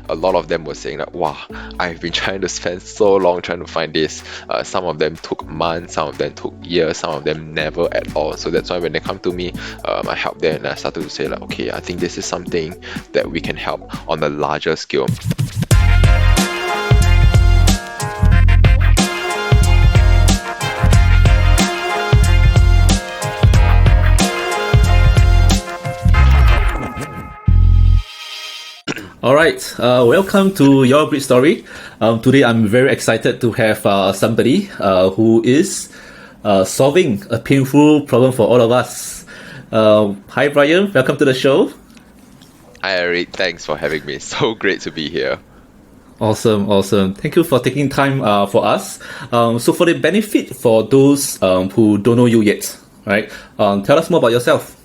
a lot of them were saying that, wow, I've been trying to spend so long trying to find this. Some of them took months, some of them took years, some of them never at all. So that's why when they come to me, I help them and I started to say like, okay, I think this is something that we can help on a larger scale. All right, welcome to Your Great Story. Today, I'm very excited to have somebody who is solving a painful problem for all of us. Hi, Brian. Welcome to the show. Hi Eric, thanks for having me. So great to be here. Awesome, awesome. Thank you for taking time for us. So, for the benefit for those who don't know you yet, right? Tell us more about yourself.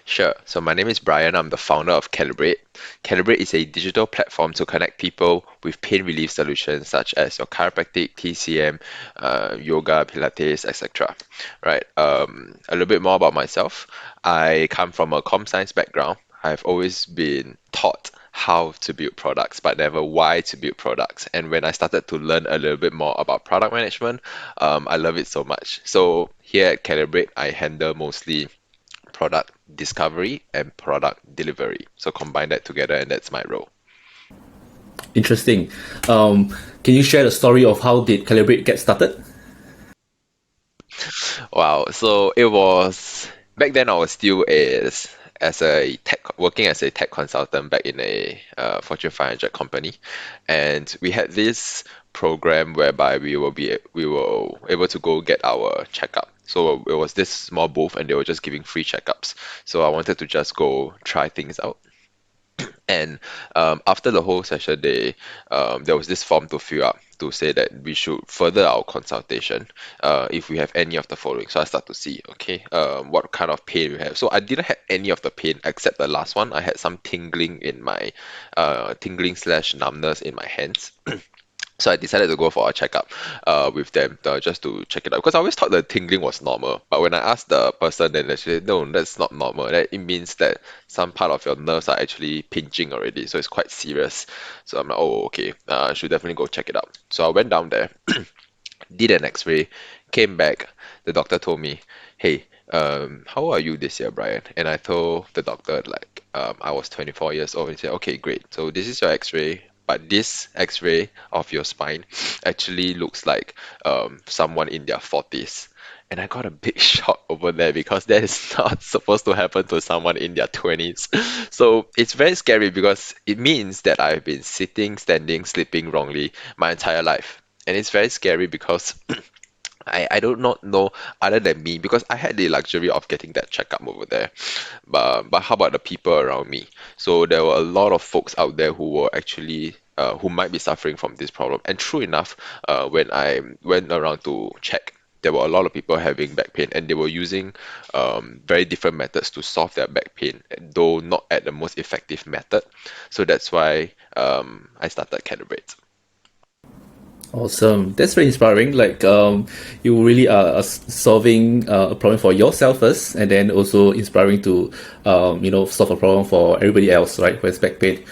Sure. So my name is Brian. I'm the founder of Calibrate. Calibrate is a digital platform to connect people with pain relief solutions such as your chiropractic, TCM, yoga, Pilates, etc. Right. A little bit more about myself. I come from a com science background. I've always been taught how to build products, but never why to build products. And when I started to learn a little bit more about product management, I love it so much. So here at Calibrate, I handle mostly product discovery and product delivery. So combine that together, and that's my role. Interesting. Can you share the story of how did Calibrate get started? Wow. So it was back then. I was still as a tech working as a tech consultant back in a Fortune 500 company, and we had this program whereby we were able to go get our checkup. So it was this small booth, and they were just giving free checkups. So I wanted to just go try things out. And after the whole session, there was this form to fill up to say that we should further our consultation if we have any of the following. So I start to see, okay, what kind of pain we have. So I didn't have any of the pain except the last one. I had some tingling in my tingling slash numbness in my hands. So I decided to go for a checkup with them just to check it out because I always thought the tingling was normal. But when I asked the person, then they said, no, that's not normal. That it means that some part of your nerves are actually pinching already, so it's quite serious. So I'm like, oh, okay, I should definitely go check it out. So I went down there, did an X-ray, came back. The doctor told me, hey, how old are you this year, Brian? And I told the doctor like I was 24 years old. He said, okay, great. So this is your X-ray, but this X-ray of your spine actually looks like someone in their 40s. And I got a big shock over there because that is not supposed to happen to someone in their 20s. So it's very scary because it means that I've been sitting, standing, sleeping wrongly my entire life. And it's very scary because I do not know other than me because I had the luxury of getting that checkup over there. But how about the people around me? So there were a lot of folks out there who were actually who might be suffering from this problem. And true enough, when I went around to check, there were a lot of people having back pain, and they were using very different methods to solve their back pain, though not at the most effective method. So that's why I started Calibrate. Awesome. That's very inspiring. Like, you really are solving a problem for yourself first, and then also inspiring to, solve a problem for everybody else, right? Who has back pain.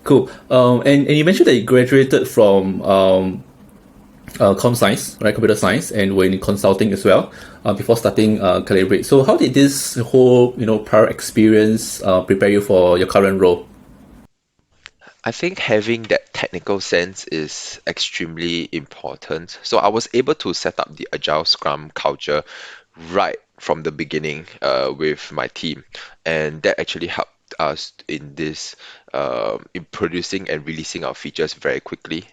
Cool. And you mentioned that you graduated from com science, right? Computer science, and were in consulting as well before starting Calibrate. So, how did this whole, prior experience prepare you for your current role? I think having that technical sense is extremely important. So I was able to set up the Agile Scrum culture right from the beginning with my team, and that actually helped us in this in producing and releasing our features very quickly.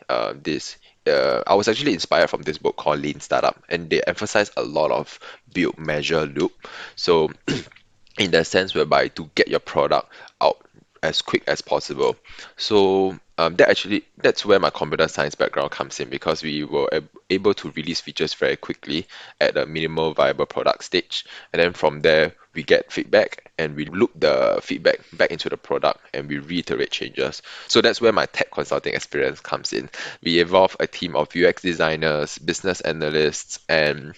This I was actually inspired from this book called Lean Startup, and they emphasize a lot of build, measure, loop. So in the sense whereby to get your product out as quick as possible. So that's where my computer science background comes in because we were able to release features very quickly at a minimal viable product stage, and then from there we get feedback and we loop the feedback back into the product and we reiterate changes. So that's where my tech consulting experience comes in. We involve a team of UX designers, business analysts, and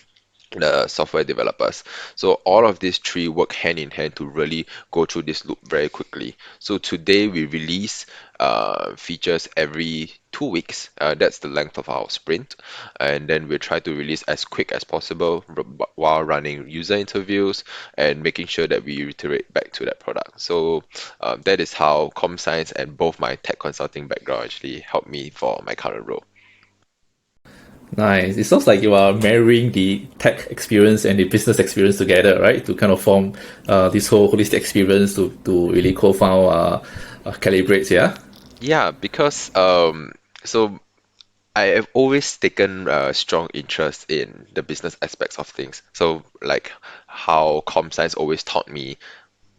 the software developers. So all of these three work hand in hand to really go through this loop very quickly. So today we release features every 2 weeks. That's the length of our sprint, and then we try to release as quick as possible while running user interviews and making sure that we iterate back to that product. So that is how com science and both my tech consulting background actually helped me for my current role. Nice. It sounds like you are marrying the tech experience and the business experience together, right? To kind of form this whole holistic experience to really co-found Calibrate, yeah? Yeah, because so I have always taken a strong interest in the business aspects of things. So, like how com science always taught me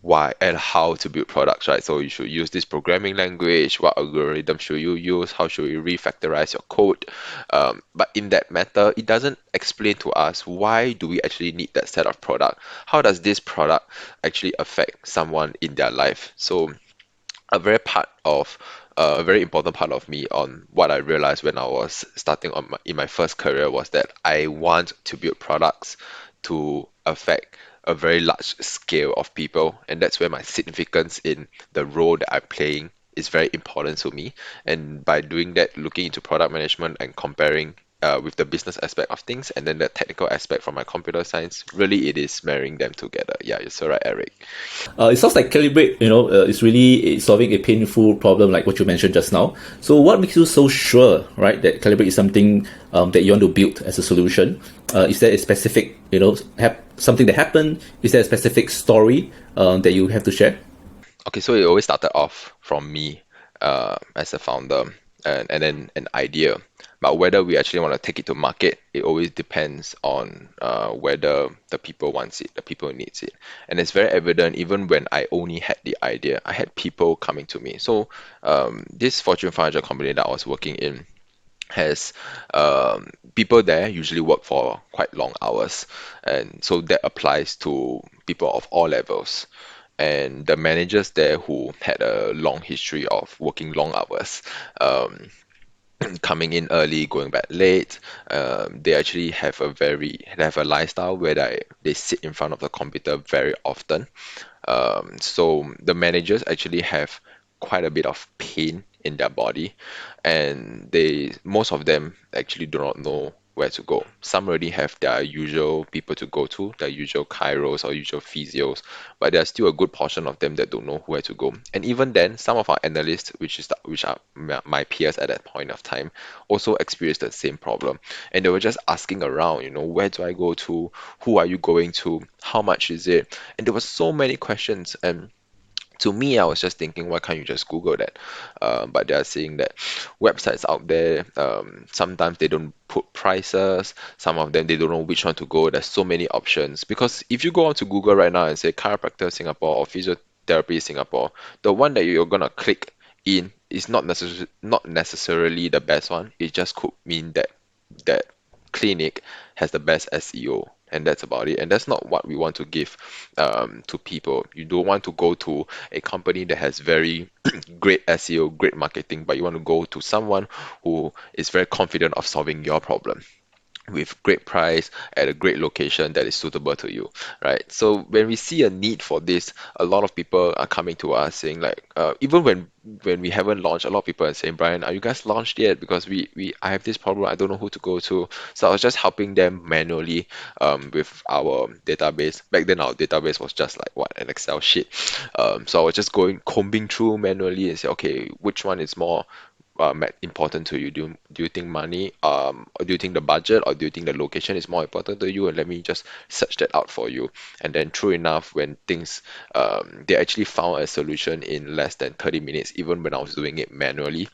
why and how to build products, right? So you should use this programming language. What algorithm should you use? How should you refactorize your code? But in that matter, it doesn't explain to us why do we actually need that set of product? How does this product actually affect someone in their life? So a very important part of me on what I realized when I was starting in my first career was that I want to build products to affect a very large scale of people, and that's where my significance in the role that I'm playing is very important to me. And by doing that, looking into product management and comparing with the business aspect of things, and then the technical aspect from my computer science, really it is marrying them together. Yeah, you're so right, Eric. It sounds like Calibrate, is really solving a painful problem like what you mentioned just now. So what makes you so sure, right, that Calibrate is something that you want to build as a solution? Is there a specific, something that happened? Is there a specific story that you have to share? Okay, so it always started off from me as a founder and then an idea. But whether we actually want to take it to market, it always depends on whether the people wants it, the people needs it. And it's very evident even when I only had the idea, I had people coming to me. So this Fortune 500 company that I was working in has people there usually work for quite long hours, and so that applies to people of all levels. And the managers there who had a long history of working long hours, um, coming in early, going back late, they actually they have a lifestyle where they sit in front of the computer very often. So the managers actually have quite a bit of pain in their body, and most of them actually do not know where to go. Some already have their usual people to go to, their usual chiros or usual physios, but there's still a good portion of them that don't know where to go. And even then, some of our analysts, which are my peers at that point of time, also experienced the same problem. And they were just asking around, where do I go to? Who are you going to? How much is it? And there were so many questions. And to me, I was just thinking, why can't you just Google that? But they are saying that websites out there, sometimes they don't put prices. Some of them, they don't know which one to go. There's so many options. Because if you go onto Google right now and say chiropractor Singapore or physiotherapy Singapore, the one that you're gonna click in is not necessarily the best one. It just could mean that clinic has the best SEO, and that's about it. And that's not what we want to give to people. You don't want to go to a company that has very great SEO, great marketing, but you want to go to someone who is very confident of solving your problem with great price at a great location that is suitable to you, right? So when we see a need for this, a lot of people are coming to us saying like, even when we haven't launched, a lot of people are saying, Brian, are you guys launched yet? Because I have this problem, I don't know who to go to. So I was just helping them manually with our database. Back then our database was just like what, an Excel sheet. So I was just combing through manually and say, okay, which one is more important to you? Do you think money, or do you think the budget, or do you think the location is more important to you? And let me just search that out for you. And then, true enough, when they actually found a solution in less than 30 minutes, even when I was doing it manually.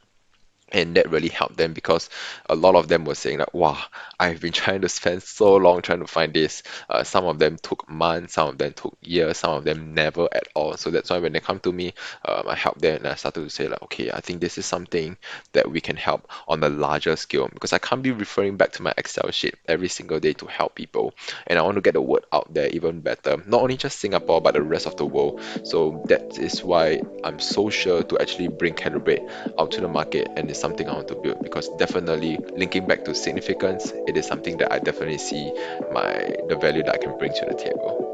And that really helped them because a lot of them were saying that, wow, I've been trying to spend so long trying to find this. Some of them took months, some of them took years, some of them never at all. So that's why when they come to me, I help them and I started to say like, okay, I think this is something that we can help on a larger scale because I can't be referring back to my Excel sheet every single day to help people. And I want to get the word out there even better, not only just Singapore, but the rest of the world. So that is why I'm so sure to actually bring Calibrate out to the market, and it's something I want to build, because definitely linking back to significance, it is something that I definitely see the value that I can bring to the table.